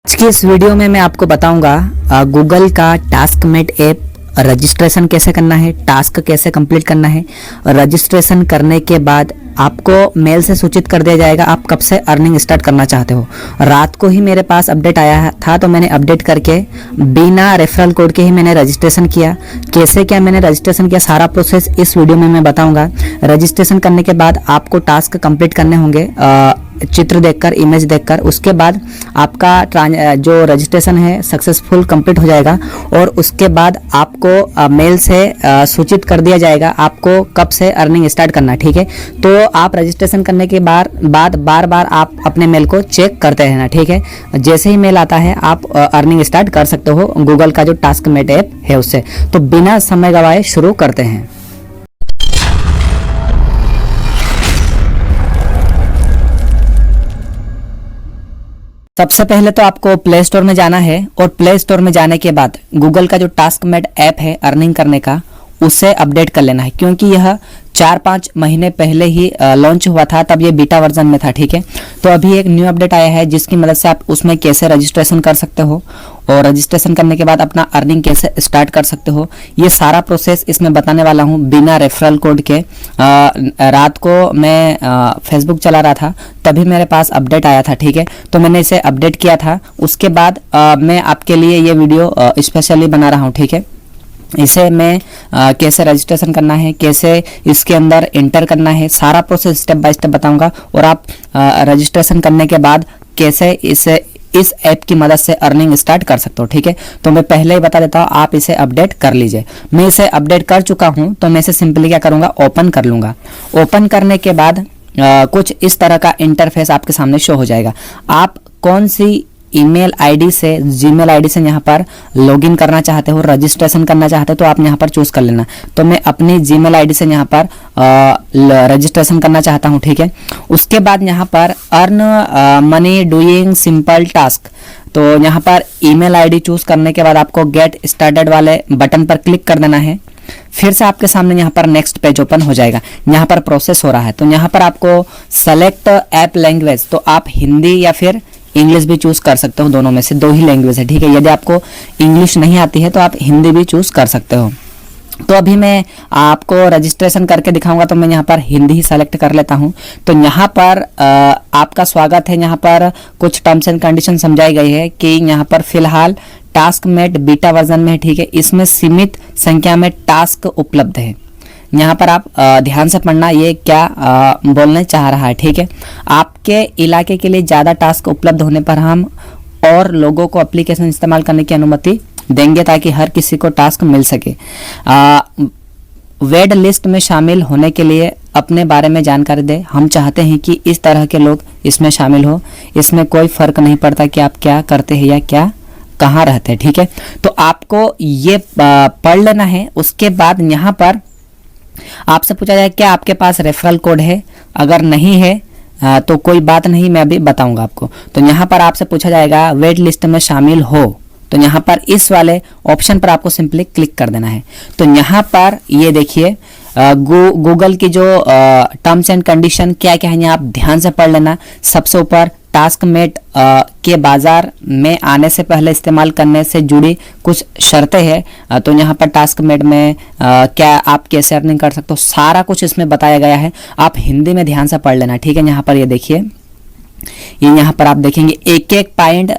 आज की इस वीडियो में मैं आपको बताऊंगा गूगल का टास्कमेट ऐप रजिस्ट्रेशन कैसे करना है, टास्क कैसे कंप्लीट करना है। रजिस्ट्रेशन करने के बाद आपको मेल से सूचित कर दिया जाएगा आप कब से अर्निंग स्टार्ट करना चाहते हो। रात को ही मेरे पास अपडेट आया था तो मैंने अपडेट करके बिना रेफरल कोड के ही मैंने रजिस्ट्रेशन किया। कैसे क्या मैंने रजिस्ट्रेशन किया सारा प्रोसेस इस वीडियो में मैं बताऊंगा। रजिस्ट्रेशन करने के बाद आपको टास्क कंप्लीट करने होंगे चित्र देखकर, इमेज देखकर। उसके बाद आपका जो रजिस्ट्रेशन है सक्सेसफुल कंप्लीट हो जाएगा और उसके बाद आपको मेल से सूचित कर दिया जाएगा आपको कब से अर्निंग स्टार्ट करना है। ठीक है, तो आप रजिस्ट्रेशन करने के बाद बार बार आप अपने मेल को चेक करते रहना। ठीक है, जैसे ही मेल आता है आप अर्निंग स्टार्ट कर सकते हो गूगल का जो टास्कमेट ऐप है उससे। तो बिना समय गवाए शुरू करते हैं। सबसे पहले तो आपको प्ले स्टोर में जाना है और प्ले स्टोर में जाने के बाद गूगल का जो टास्कमेट ऐप है अर्निंग करने का उसे अपडेट कर लेना है, क्योंकि यह 4-5 महीने पहले ही लॉन्च हुआ था, तब ये बीटा वर्जन में था। ठीक है, तो अभी एक न्यू अपडेट आया है जिसकी मदद से आप उसमें कैसे रजिस्ट्रेशन कर सकते हो और रजिस्ट्रेशन करने के बाद अपना अर्निंग कैसे स्टार्ट कर सकते हो, ये सारा प्रोसेस इसमें बताने वाला हूँ बिना रेफरल कोड के। रात को मैं फेसबुक चला रहा था तभी मेरे पास अपडेट आया था। ठीक है, तो मैंने इसे अपडेट किया था। उसके बाद मैं आपके लिए ये वीडियो स्पेशली बना रहा हूँ। ठीक है, इसे मैं कैसे रजिस्ट्रेशन करना है, कैसे इसके अंदर एंटर करना है, सारा प्रोसेस स्टेप बाय स्टेप बताऊंगा और आप रजिस्ट्रेशन करने के बाद कैसे इस ऐप की मदद से अर्निंग स्टार्ट कर सकते हो। ठीक है, तो मैं पहले ही बता देता हूँ, आप इसे अपडेट कर लीजिए। मैं इसे अपडेट कर चुका हूँ तो मैं इसे सिंपली क्या करूँगा, ओपन कर लूँगा। ओपन करने के बाद कुछ इस तरह का इंटरफेस आपके सामने शो हो जाएगा। आप कौन सी ईमेल आईडी से, जीमेल आईडी से यहाँ पर लॉगिन करना चाहते हो, रजिस्ट्रेशन करना चाहते हो तो आप यहाँ पर चूज कर लेना। तो मैं अपनी जीमेल आईडी से यहाँ पर रजिस्ट्रेशन करना चाहता हूँ। ठीक है, उसके बाद यहाँ पर earn money doing simple task, तो यहाँ पर ईमेल आईडी चूज करने के बाद आपको गेट स्टार्टेड वाले बटन पर क्लिक कर देना है। फिर से आपके सामने यहाँ पर नेक्स्ट पेज ओपन हो जाएगा। यहाँ पर प्रोसेस हो रहा है तो यहाँ पर आपको सेलेक्ट ऐप लैंग्वेज, तो आप हिंदी या फिर इंग्लिश भी चूज कर सकते हो, दोनों में से 2 ही लैंग्वेज है। ठीक है, यदि आपको इंग्लिश नहीं आती है तो आप हिंदी भी चूज कर सकते हो। तो अभी मैं आपको रजिस्ट्रेशन करके दिखाऊंगा तो मैं यहाँ पर हिंदी ही सेलेक्ट कर लेता हूँ। तो यहाँ पर आपका स्वागत है। यहाँ पर कुछ टर्म्स एंड कंडीशन समझाई गई है कि यहाँ पर फिलहाल टास्कमेट बीटा वर्जन में है। ठीक है, इसमें सीमित संख्या में टास्क उपलब्ध है। यहाँ पर आप ध्यान से पढ़ना ये क्या बोलने चाह रहा है। ठीक है, आपके इलाके के लिए ज़्यादा टास्क उपलब्ध होने पर हम और लोगों को एप्लीकेशन इस्तेमाल करने की अनुमति देंगे ताकि हर किसी को टास्क मिल सके। वेट लिस्ट में शामिल होने के लिए अपने बारे में जानकारी दें। हम चाहते हैं कि इस तरह के लोग इसमें शामिल हो। इसमें कोई फर्क नहीं पड़ता कि आप क्या करते हैं या क्या कहाँ रहते हैं। ठीक है, तो आपको ये पढ़ लेना है। उसके बाद यहाँ पर आपसे पूछा जाए क्या आपके पास रेफरल कोड है, अगर नहीं है तो कोई बात नहीं, मैं अभी बताऊंगा आपको। तो यहाँ पर आपसे पूछा जाएगा वेट लिस्ट में शामिल हो, तो यहाँ पर इस वाले ऑप्शन पर आपको सिंपली क्लिक कर देना है। तो यहाँ पर ये देखिए गूगल की जो टर्म्स एंड कंडीशन क्या क्या है आप ध्यान से पढ़ लेना। सबसे ऊपर टास्कमेट के बाजार में आने से पहले इस्तेमाल करने से जुड़ी कुछ शर्तें हैं। तो यहाँ पर टास्कमेट में क्या आप कैसे अर्निंग कर सकते हो, सारा कुछ इसमें बताया गया है। आप हिंदी में ध्यान से पढ़ लेना। ठीक है, यहाँ पर ये देखिए, ये यहाँ पर आप देखेंगे एक एक पॉइंट,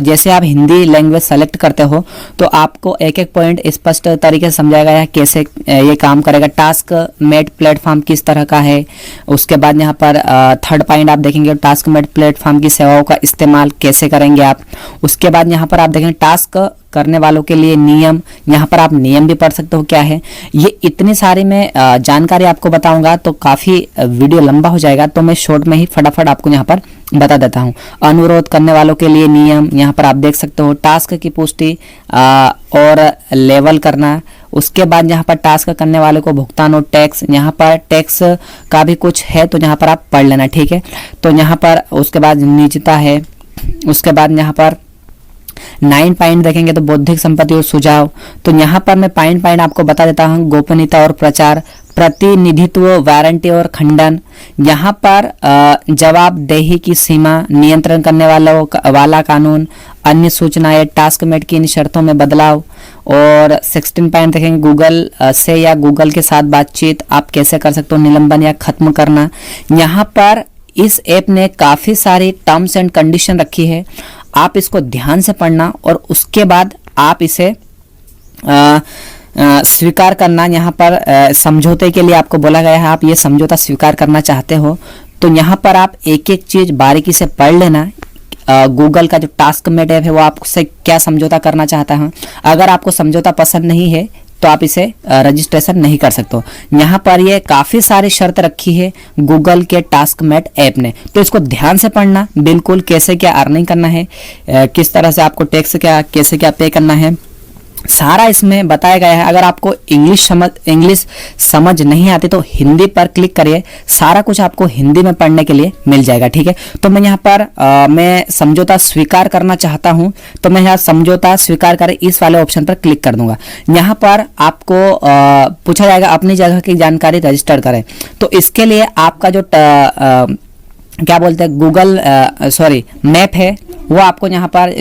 जैसे आप हिंदी लैंग्वेज सेलेक्ट करते हो तो आपको एक एक पॉइंट स्पष्ट तरीके से समझाया गया है कैसे ये काम करेगा। टास्क मेट प्लेटफॉर्म किस तरह का है। उसके बाद यहाँ पर थर्ड पॉइंट आप देखेंगे टास्क मेट प्लेटफॉर्म की सेवाओं का इस्तेमाल कैसे करेंगे आप। उसके बाद यहाँ पर आप देखेंगे टास्क करने वालों के लिए नियम, यहाँ पर आप नियम भी पढ़ सकते हो क्या है। ये इतनी सारी मैं जानकारी आपको बताऊंगा तो काफ़ी वीडियो लंबा हो जाएगा, तो मैं शॉर्ट में ही फटाफट आपको यहाँ पर बता देता हूँ। अनुरोध करने वालों के लिए नियम, यहाँ पर आप देख सकते हो टास्क की पुष्टि और लेवल करना। उसके बाद यहाँ पर टास्क करने वाले को भुगतान और टैक्स, यहाँ पर टैक्स का भी कुछ है तो यहाँ पर आप पढ़ लेना। ठीक है, तो यहाँ पर उसके बाद निजता है। उसके बाद यहाँ पर 9 पॉइंट देखेंगे तो बौद्धिक संपत्ति और सुझाव। तो यहाँ पर मैं पॉइंट आपको बता देता हूँ। गोपनीयता और प्रचार, प्रतिनिधित्व, वारंटी और खंडन। यहाँ पर जवाबदेही की सीमा, नियंत्रण करने वाला कानून, अन्य सूचनाएं, टास्कमेट की इन शर्तों में बदलाव। और 16 पॉइंट देखेंगे, गूगल से या गूगल के साथ बातचीत आप कैसे कर सकते हो, निलंबन या खत्म करना। यहाँ पर इस ऐप ने काफ़ी सारी टर्म्स एंड कंडीशन रखी है, आप इसको ध्यान से पढ़ना और उसके बाद आप इसे स्वीकार करना। यहाँ पर समझौते के लिए आपको बोला गया है, आप ये समझौता स्वीकार करना चाहते हो तो यहाँ पर आप एक एक चीज़ बारीकी से पढ़ लेना। गूगल का जो टास्कमेट ऐप है वो आपसे क्या समझौता करना चाहता है। अगर आपको समझौता पसंद नहीं है तो आप इसे रजिस्ट्रेशन नहीं कर सकते हो। यहाँ पर ये काफ़ी सारी शर्त रखी है गूगल के टास्कमेट ऐप ने, तो इसको ध्यान से पढ़ना बिल्कुल। कैसे क्या अर्निंग करना है, किस तरह से आपको टैक्स कैसे क्या पे करना है, सारा इसमें बताया गया है। अगर आपको इंग्लिश समझ नहीं आती तो हिंदी पर क्लिक करिए, सारा कुछ आपको हिंदी में पढ़ने के लिए मिल जाएगा। ठीक है, तो मैं यहाँ पर मैं समझौता स्वीकार करना चाहता हूँ तो मैं यहाँ समझौता स्वीकार करें इस वाले ऑप्शन पर क्लिक कर दूंगा। यहाँ पर आपको पूछा जाएगा अपनी जगह की जानकारी रजिस्टर करें, तो इसके लिए आपका जो क्या बोलते हैं गूगल मैप है वो आपको यहाँ पर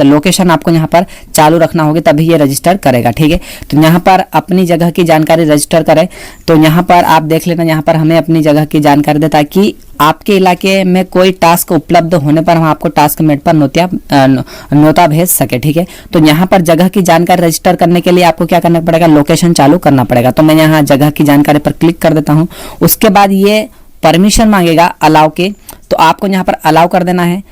लोकेशन आपको यहाँ पर चालू रखना होगी, तभी ये रजिस्टर करेगा। ठीक है, तो यहाँ पर अपनी जगह की जानकारी रजिस्टर करें, तो यहाँ पर आप देख लेना, यहाँ पर हमें अपनी जगह की जानकारी दे ताकि आपके इलाके में कोई टास्क उपलब्ध होने पर हम आपको टास्कमेट पर नोटा भेज सके। ठीक है, तो यहाँ पर जगह की जानकारी रजिस्टर करने के लिए आपको क्या करना पड़ेगा, लोकेशन चालू करना पड़ेगा। तो मैं यहाँ जगह की जानकारी पर क्लिक कर देता हूँ। उसके बाद ये परमिशन मांगेगा अलाउ के, तो आपको यहाँ पर अलाउ कर देना है।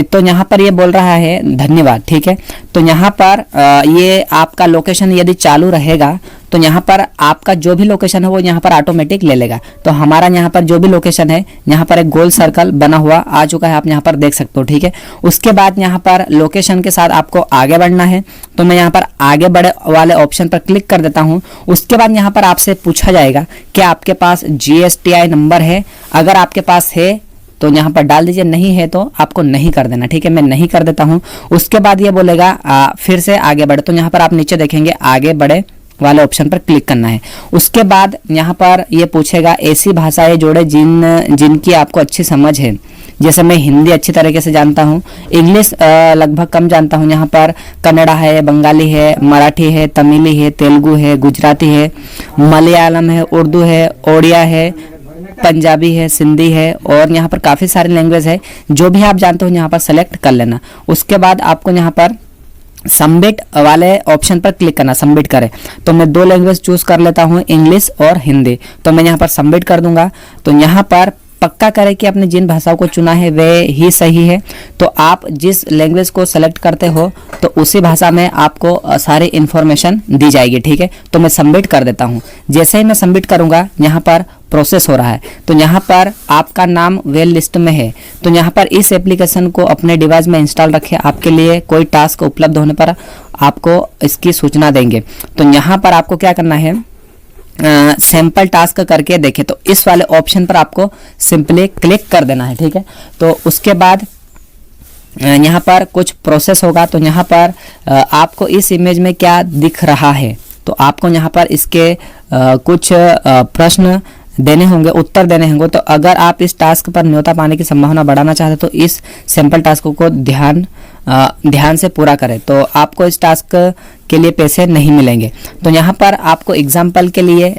तो यहाँ पर ये बोल रहा है धन्यवाद। ठीक है, तो यहाँ पर ये आपका लोकेशन यदि चालू रहेगा तो यहाँ पर आपका जो भी लोकेशन है वो यहाँ पर ऑटोमेटिक ले लेगा। तो हमारा यहाँ पर जो भी लोकेशन है, यहाँ पर एक गोल सर्कल बना हुआ आ चुका है, आप यहाँ पर देख सकते हो। ठीक है, उसके बाद यहाँ पर लोकेशन के साथ आपको आगे बढ़ना है, तो मैं यहाँ पर आगे बढ़े वाले ऑप्शन पर क्लिक कर देता हूँ। उसके बाद यहाँ पर आपसे पूछा जाएगा कि आपके पास GSTI नंबर है, अगर आपके पास है तो यहाँ पर डाल दीजिए, नहीं है तो आपको नहीं कर देना। ठीक है, मैं नहीं कर देता हूँ। उसके बाद ये बोलेगा फिर से आगे बढ़े, तो यहाँ पर आप नीचे देखेंगे आगे बढ़े वाले ऑप्शन पर क्लिक करना है। उसके बाद यहाँ पर ये पूछेगा ऐसी भाषाएं जोड़े जिनकी आपको अच्छी समझ है, जैसे मैं हिंदी अच्छी तरीके से जानता हूँ, इंग्लिश लगभग कम जानता हूँ। यहाँ पर कन्नड़ा है, बंगाली है, मराठी है, तमिली है, तेलुगु है, गुजराती है, मलयालम है, उर्दू है, ओडिया है, पंजाबी है, सिंधी है, और यहाँ पर काफ़ी सारी लैंग्वेज है। जो भी आप जानते हो यहाँ पर सेलेक्ट कर लेना। उसके बाद आपको यहाँ पर सबमिट वाले ऑप्शन पर क्लिक करना, सबमिट करें। तो मैं 2 लैंग्वेज चूज कर लेता हूँ, इंग्लिश और हिंदी। तो मैं यहाँ पर सबमिट कर दूंगा। तो यहाँ पर पक्का करें कि आपने जिन भाषाओं को चुना है वे ही सही है। तो आप जिस लैंग्वेज को सेलेक्ट करते हो तो उसी भाषा में आपको सारी इन्फॉर्मेशन दी जाएगी। ठीक है, तो मैं सबमिट कर देता हूँ। जैसे ही मैं सबमिट करूँगा यहाँ पर प्रोसेस हो रहा है, तो यहाँ पर आपका नाम वेल लिस्ट में है। तो यहाँ पर इस एप्लीकेशन को अपने डिवाइस में इंस्टॉल रखें, आपके लिए कोई टास्क उपलब्ध होने पर आपको इसकी सूचना देंगे। तो यहाँ पर आपको क्या करना है, सैंपल टास्क करके देखें, तो इस वाले ऑप्शन पर आपको सिंपली क्लिक कर देना है। ठीक है, तो उसके बाद यहाँ पर कुछ प्रोसेस होगा। तो यहाँ पर आपको इस इमेज में क्या दिख रहा है, तो आपको यहाँ पर इसके कुछ प्रश्न देने होंगे, उत्तर देने होंगे। तो अगर आप इस टास्क पर न्योता पाने की संभावना बढ़ाना चाहते तो इस सैंपल टास्क को ध्यान से पूरा करें, तो आपको इस टास्क के लिए पैसे नहीं मिलेंगे। तो यहाँ पर आपको एग्जाम्पल के लिए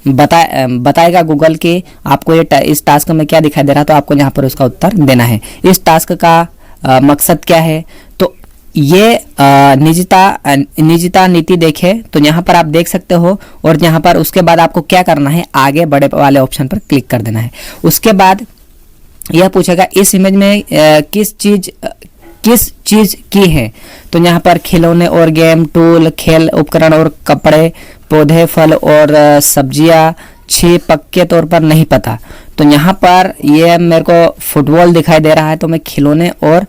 बताएगा गूगल के आपको ये इस टास्क में क्या दिखाई दे रहा है, तो आपको यहाँ पर उसका उत्तर देना है। इस टास्क का मकसद क्या है, तो ये निजता नीति देखे, तो यहाँ पर आप देख सकते हो। और यहाँ पर उसके बाद आपको क्या करना है, आगे बड़े वाले ऑप्शन पर क्लिक कर देना है। उसके बाद यह पूछेगा इस इमेज में किस चीज की है, तो यहाँ पर खिलौने और गेम, टूल, खेल उपकरण और कपड़े, पौधे, फल और सब्जियां, पक्के तौर पर नहीं पता। तो यहाँ पर ये मेरे को फुटबॉल दिखाई दे रहा है, तो मैं खिलौने और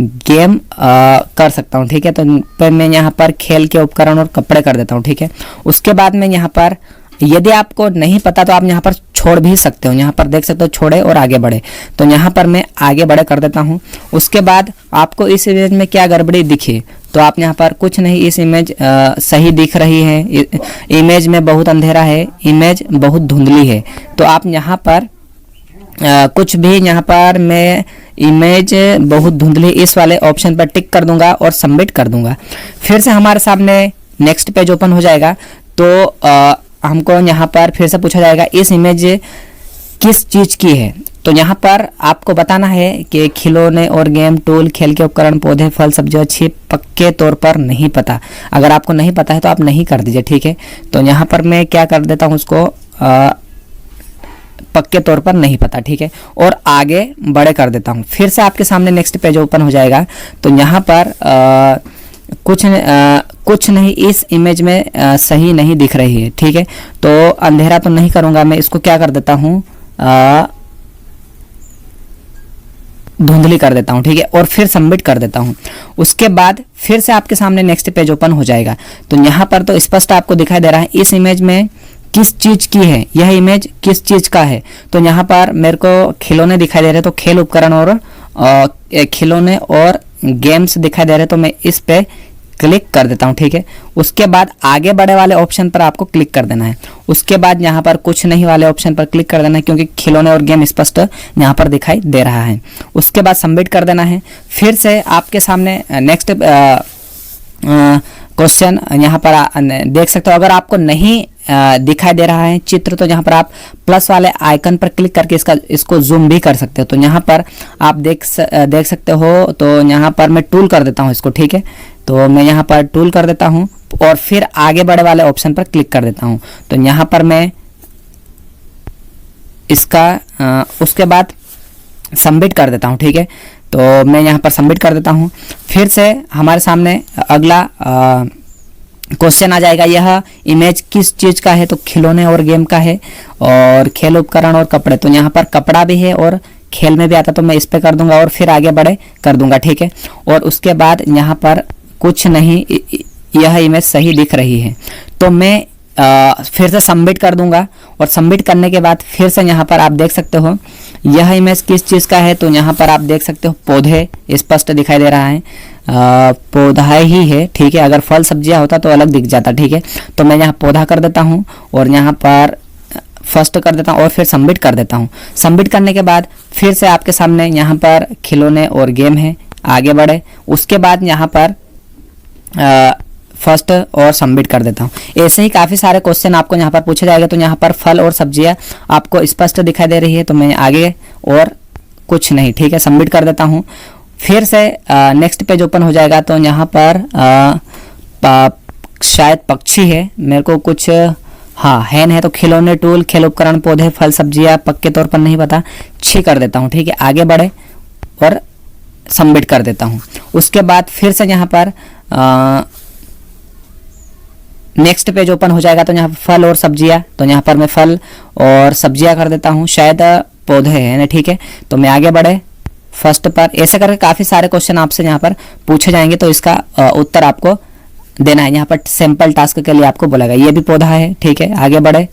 गेम कर सकता हूँ। ठीक है, तो मैं यहाँ पर खेल के उपकरण और कपड़े कर देता हूँ। ठीक है, उसके बाद मैं यहाँ पर यदि आपको नहीं पता तो आप यहाँ पर छोड़ भी सकते हो, यहाँ पर देख सकते हो छोड़े और आगे बढ़े। तो यहाँ पर मैं आगे बढ़े कर देता हूँ। उसके बाद आपको इस इमेज में क्या गड़बड़ी दिखी, तो आप यहाँ पर कुछ नहीं, इस इमेज सही दिख रही है, इमेज में बहुत अंधेरा है, इमेज बहुत धुंधली है। तो आप यहाँ पर कुछ भी, यहाँ पर मैं इमेज बहुत धुंधली इस वाले ऑप्शन पर टिक कर दूंगा और सबमिट कर दूंगा। फिर से हमारे सामने नेक्स्ट पेज ओपन हो जाएगा। तो हमको यहाँ पर फिर से पूछा जाएगा इस इमेज किस चीज़ की है। तो यहाँ पर आपको बताना है कि खिलौने और गेम, टूल, खेल के उपकरण, पौधे, फल, सब्जियाँ, छिप। पक्के तौर पर नहीं पता, अगर आपको नहीं पता है तो आप नहीं कर दीजिए, ठीक है। तो यहाँ पर मैं क्या कर देता हूँ, उसको पक्के तौर पर नहीं पता, ठीक है, और आगे बड़े कर देता हूँ। फिर से आपके सामने नेक्स्ट पेज ओपन हो जाएगा। तो यहाँ पर कुछ नहीं, इस इमेज में सही नहीं दिख रही है, ठीक है। तो अंधेरा तो नहीं करूँगा मैं, इसको क्या कर देता हूँ, धुंधली कर देता हूँ, ठीक है, और फिर सबमिट कर देता हूँ। उसके बाद फिर से आपके सामने नेक्स्ट पेज ओपन हो जाएगा। तो यहाँ पर तो स्पष्ट आपको दिखाई दे रहा है इस इमेज में किस चीज़ की है, यह इमेज किस चीज़ का है। तो यहाँ पर मेरे को खिलौने दिखाई दे रहे, तो खेल उपकरण और खिलौने और गेम्स दिखाई दे रहे, तो मैं इस पे क्लिक कर देता हूँ, ठीक है। उसके बाद आगे बढ़े वाले ऑप्शन पर आपको क्लिक कर देना है। उसके बाद यहाँ पर कुछ नहीं वाले ऑप्शन पर क्लिक कर देना है, क्योंकि खिलौने और गेम स्पष्ट यहाँ पर दिखाई दे रहा है। उसके बाद सबमिट कर देना है। फिर से आपके सामने नेक्स्ट क्वेश्चन यहाँ पर देख सकते हो। अगर आपको नहीं दिखाई दे रहा है चित्र, तो यहाँ पर आप प्लस वाले आइकन पर क्लिक करके इसको जूम भी कर सकते हो। तो यहाँ पर आप देख सकते हो। तो यहाँ पर मैं टूल कर देता हूँ इसको, ठीक है। तो मैं यहाँ पर टूल कर देता हूँ और फिर आगे बढ़े वाले ऑप्शन पर क्लिक कर देता हूँ। तो यहाँ पर मैं इसका उसके बाद सबमिट कर देता हूँ, ठीक है। तो मैं यहाँ पर सबमिट कर देता हूँ। फिर से हमारे सामने अगला क्वेश्चन आ जाएगा, यह इमेज किस चीज़ का है। तो खिलौने और गेम का है, और खेल उपकरण और कपड़े। तो यहाँ पर कपड़ा भी है और खेल में भी आता, तो मैं इस पे कर दूंगा और फिर आगे बढ़े कर दूंगा, ठीक है। और उसके बाद यहाँ पर कुछ नहीं, यह इमेज सही दिख रही है। तो मैं फिर से सबमिट कर दूंगा, और सबमिट करने के बाद फिर से यहाँ पर आप देख सकते हो यह इमेज किस चीज़ का है। तो यहाँ पर आप देख सकते हो पौधे स्पष्ट दिखाई दे रहा है, पौधा ही है, ठीक है। अगर फल सब्जियां होता तो अलग दिख जाता, ठीक है। तो मैं यहाँ पौधा कर देता हूँ और यहाँ पर फर्स्ट कर देता हूँ और फिर सबमिट कर देता हूँ। सबमिट करने के बाद फिर से आपके सामने यहाँ पर खिलौने और गेम है, आगे बढ़े। उसके बाद यहाँ पर फर्स्ट और सबमिट कर देता हूँ। ऐसे ही काफ़ी सारे क्वेश्चन आपको यहाँ पर पूछे जाएगा। तो यहाँ पर फल और सब्जियाँ आपको स्पष्ट दिखाई दे रही है, तो मैं आगे और कुछ नहीं, ठीक है, सबमिट कर देता हूँ। फिर से नेक्स्ट पेज ओपन हो जाएगा। तो यहाँ पर शायद पक्षी है, मेरे को कुछ, हाँ हैन है। तो खिलौने, टूल, खेल उपकरण, पौधे, फल, सब्जियाँ, पक्के तौर पर नहीं पता, छी कर देता हूँ, ठीक है। आगे बढ़े और सबमिट कर देता हूँ। उसके बाद फिर से यहाँ पर नेक्स्ट पेज ओपन हो जाएगा। तो यहाँ फल और सब्जियाँ, तो यहाँ पर मैं फल और सब्जियाँ कर देता हूँ, शायद पौधे है ना, ठीक है। तो मैं आगे बढ़े फर्स्ट पर, ऐसे करके काफ़ी सारे क्वेश्चन आपसे यहाँ पर पूछे जाएंगे। तो इसका उत्तर आपको देना है। यहाँ पर सैंपल टास्क के लिए आपको बोलेगा ये भी पौधा है, ठीक है। आगे बढ़े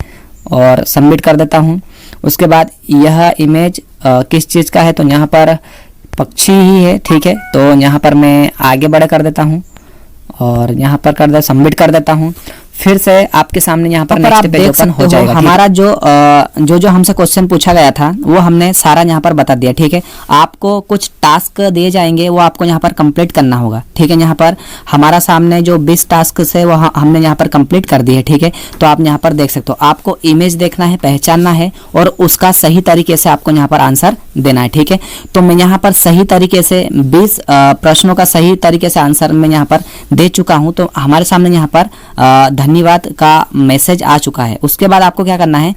और सबमिट कर देता हूँ। उसके बाद यह इमेज किस चीज़ का है। तो यहाँ पर पक्षी ही है, ठीक है। तो यहाँ पर मैं आगे बढ़े कर देता हूँ और यहाँ पर कर दे सबमिट कर देता हूँ। फिर से आपके सामने यहाँ पर नेक्स्ट पेज ओपन हो जाएगा। हमारा जो हमसे क्वेश्चन पूछा गया था वो हमने सारा यहाँ पर बता दिया, ठीक है। आपको कुछ टास्क दिए जाएंगे, वो आपको यहाँ पर कंप्लीट करना होगा, ठीक है। यहाँ पर हमारा सामने जो 20 टास्क है वो हमने यहाँ पर कंप्लीट कर दिए, ठीक है। तो आप यहाँ पर देख सकते हो, आपको इमेज देखना है, पहचानना है और उसका सही तरीके से आपको यहाँ पर आंसर देना है, ठीक है। तो मैं यहाँ पर सही तरीके से 20 प्रश्नों का सही तरीके से आंसर मैं यहाँ पर दे चुका हूँ। तो हमारे सामने यहाँ पर धन्यवाद का मैसेज आ चुका है। उसके बाद आपको क्या करना है,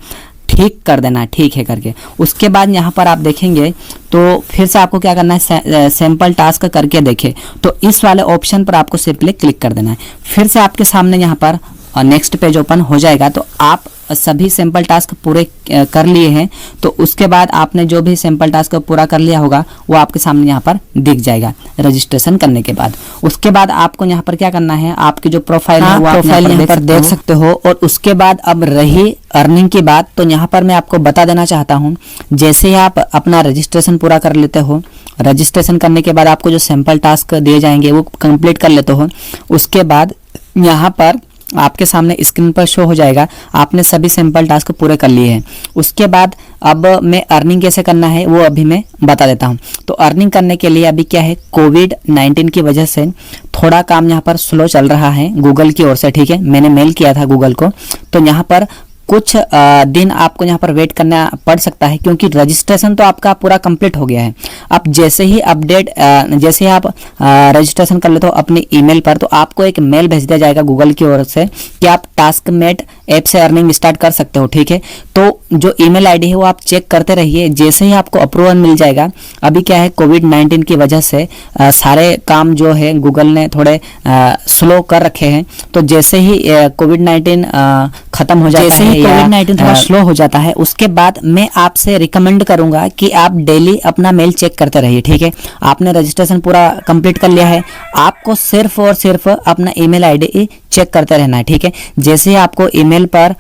ठीक कर देना है, ठीक है करके। उसके बाद यहाँ पर आप देखेंगे तो फिर से आपको क्या करना है, सैंपल टास्क करके देखे। तो इस वाले ऑप्शन पर आपको सिंपली क्लिक कर देना है। फिर से आपके सामने यहाँ पर नेक्स्ट पेज ओपन हो जाएगा। तो आप सभी सिंपल टास्क पूरे कर लिए हैं, तो उसके बाद आपने जो भी सिंपल टास्क पूरा कर लिया होगा वो आपके सामने यहाँ पर दिख जाएगा रजिस्ट्रेशन करने के बाद। उसके बाद आपको यहाँ पर क्या करना है, आपकी जो प्रोफाइल है वो प्रोफाइल यहाँ पर देख सकते हो। और उसके बाद अब रही अर्निंग की बात, तो यहाँ पर मैं आपको बता देना चाहता हूँ, जैसे ही आप अपना रजिस्ट्रेशन पूरा कर लेते हो, रजिस्ट्रेशन करने के बाद आपको जो सिंपल टास्क दिए जाएंगे वो कंप्लीट कर लेते हो, उसके बाद यहाँ पर आपके सामने स्क्रीन पर शो हो जाएगा आपने सभी सिंपल टास्क पूरे कर लिए हैं। उसके बाद अब मैं अर्निंग कैसे करना है वो अभी मैं बता देता हूं। तो अर्निंग करने के लिए अभी क्या है, कोविड-19 की वजह से थोड़ा काम यहाँ पर स्लो चल रहा है गूगल की ओर से, ठीक है। मैंने मेल किया था गूगल को, तो यहाँ पर कुछ दिन आपको यहाँ पर वेट करना पड़ सकता है, क्योंकि रजिस्ट्रेशन तो आपका पूरा कंप्लीट हो गया है। अब जैसे ही अपडेट जैसे ही आप रजिस्ट्रेशन कर लेते हो अपनी ईमेल पर, तो आपको एक मेल भेज दिया जाएगा गूगल की ओर से कि आप टास्कमेट ऐप से अर्निंग स्टार्ट कर सकते हो, ठीक है। तो जो ईमेल आईडी है वो आप चेक करते रहिए, जैसे ही आपको अप्रूवल मिल जाएगा। अभी क्या है, कोविड-19 की वजह से सारे काम जो है गूगल ने थोड़े स्लो कर रखे हैं। तो जैसे ही कोविड-19 खत्म हो जाता है, कोविड-19 थोड़ा स्लो हो जाता है, उसके बाद मैं आपसे रिकमेंड करूंगा कि आप डेली अपना मेल चेक करते रहिए, ठीक है। आपने रजिस्ट्रेशन पूरा कंप्लीट कर लिया है, आपको सिर्फ और सिर्फ अपना ईमेल आईडी चेक करते रहना है, ठीक है। जैसे ही आपको ईमेल पर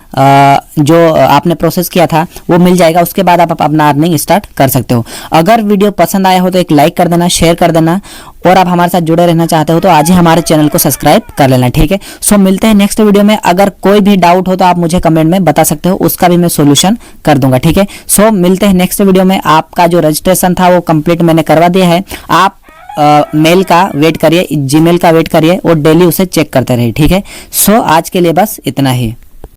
जो आपने प्रोसेस किया था वो मिल जाएगा, उसके बाद आप अपना अर्निंग स्टार्ट कर सकते हो। अगर वीडियो पसंद आया हो तो एक लाइक कर देना, शेयर कर देना, और आप हमारे साथ जुड़े रहना चाहते हो तो आज ही हमारे चैनल को सब्सक्राइब कर लेना, ठीक है। सो मिलते हैं नेक्स्ट वीडियो में। अगर कोई भी डाउट हो तो आप मुझे कमेंट में बता सकते हो, उसका भी मैं सोल्यूशन कर दूंगा, ठीक है। सो मिलते हैं नेक्स्ट वीडियो में। आपका जो रजिस्ट्रेशन था वो कंप्लीट मैंने करवा दिया है। आप मेल का वेट करिए, जीमेल का वेट करिए और डेली उसे चेक करते रहिए, ठीक है। सो आज के लिए बस इतना ही।